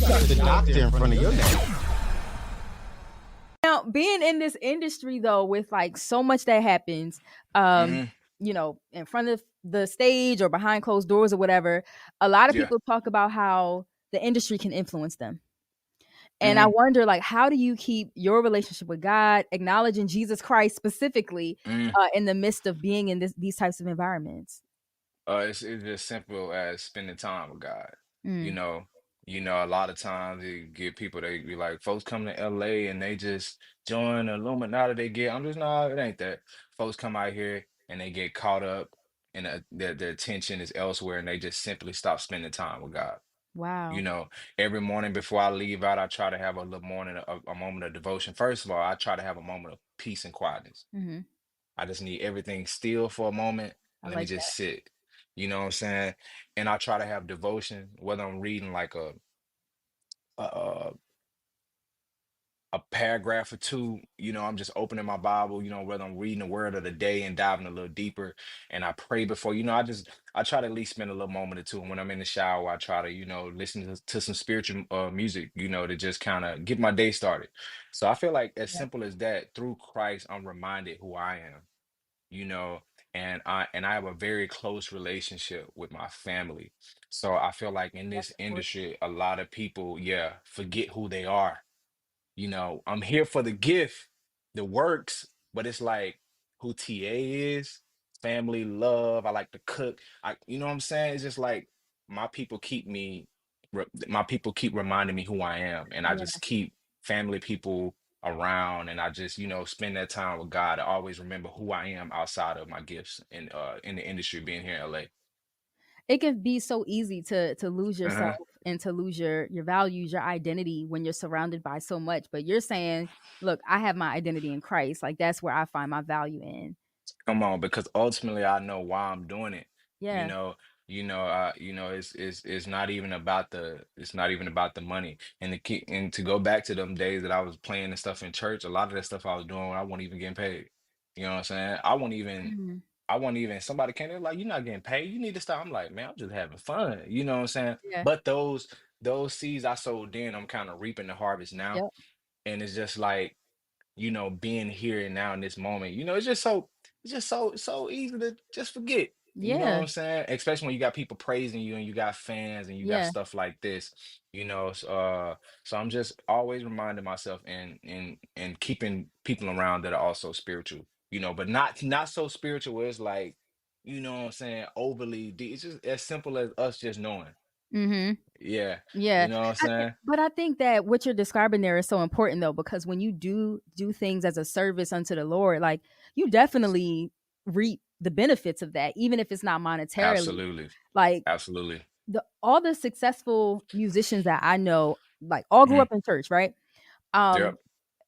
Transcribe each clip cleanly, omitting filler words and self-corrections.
the doctor in front of your name. Now, being in this industry though, with like so much that happens, Mhm. in front of the stage or behind closed doors or whatever, a lot of Yeah. people talk about how the industry can influence them. And I Mhm. wonder, like, how do you keep your relationship with God, acknowledging Jesus Christ specifically, Mhm. in the midst of being in these types of environments? It's just simple as spending time with God. You Mm. know, a lot of times you get people, they be like, folks come to LA and they just join the Illuminati. They get, I'm just, no, it ain't that. Folks come out here and they get caught up and their attention is elsewhere and they just simply stop spending time with God. You Wow. know, every morning before I leave out, I try to have a little morning, a moment of devotion. First of all, I try to have a moment of peace and quietness. Hmm. I just need everything still for a moment. I Let me like just that. sit. You know what I'm saying? And I try to have devotion, whether I'm reading like a, a paragraph or two, I'm just opening my Bible, whether I'm reading the word of the day and diving a little deeper. And I pray before, I try to at least spend a little moment or two. And when I'm in the shower, I try to, listen to some spiritual music, to just kind of get my day started. So I feel like as Yeah, simple as that, through Christ, I'm reminded who I am, you know and I have a very close relationship with my family. So I feel like in that's this important. industry a lot of people, yeah, forget who they are. I'm here for the gift, the works, but it's like who TA is, family, love. I like to cook. You know what I'm saying? It's just like my people keep reminding me who I am, and I Yeah. just keep family people around, and I just, spend that time with God. I always remember who I am outside of my gifts in the industry being here in LA. It can be so easy to lose yourself Uh-huh. and to lose your values, your identity when you're surrounded by so much. But you're saying, look, I have my identity in Christ. Like that's where I find my value in. Come on, because ultimately I know why I'm doing it. You Yeah. know, it's not even about the money. And to go back to them days that I was playing and stuff in church, a lot of that stuff I was doing, I wasn't even getting paid. You know what I'm saying? Mhm. I wasn't even, somebody came in like, you're not getting paid. You need to stop. I'm like, man, I'm just having fun. You know what I'm saying? Yeah. But those seeds I sowed then, I'm kind of reaping the harvest now. Yep. And it's just like, being here and now in this moment, it's just so easy to just forget. You know what Yeah. I'm saying? Especially when you got people praising you and you got fans and you got Yeah. stuff like this, so I'm just always reminding myself and keeping people around that are also spiritual, but not so spiritual where it's like, what I'm saying, overly deep. It's just as simple as us just knowing. Mhm. Yeah. Yeah. You know what I'm saying? But I think that what you're describing there is so important though, because when you do things as a service unto the Lord, like you definitely reap the benefits of that, even if it's not monetarily. Absolutely. Like Absolutely. all the successful musicians that I know, like all grew Mhm. up in church, right? Yep. Um,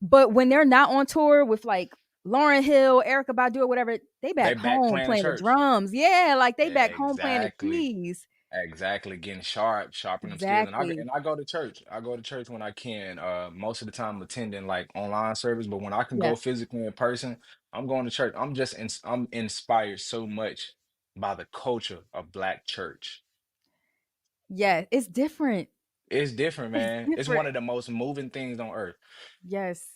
but when they're not on tour with like Lauren Hill, Erica Badu, or whatever, they They back back home playing playing the church. drums. Yeah, like they back home playing the Exactly. keys. Exactly. Getting sharpening them skills. Exactly. And I go to church. I go to church when I can. Most of the time attending like online service, but when I can Yeah. go physically in person, I'm going to church. I'm inspired so much by the culture of Black church. Yeah. It's different. It's different, It's man. It's different. one of the most moving things on earth. Yes.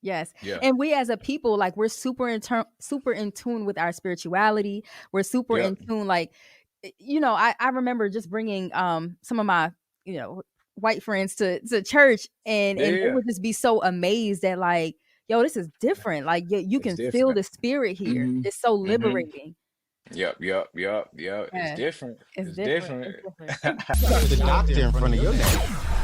Yes. Yeah. And we as a people, like we're super in tune with our spirituality. We're super in Yep. tune. Like, I remember just bringing some of my, you know, white friends to church, Yeah. and they Yeah. would just be so amazed that like, yo, this is different. Like you It's can feel different. the spirit here. Hmm. It's so Hmm. liberating. Yep. It's Yeah. different. It's It's different. different. It's different. The doctor in front of your name.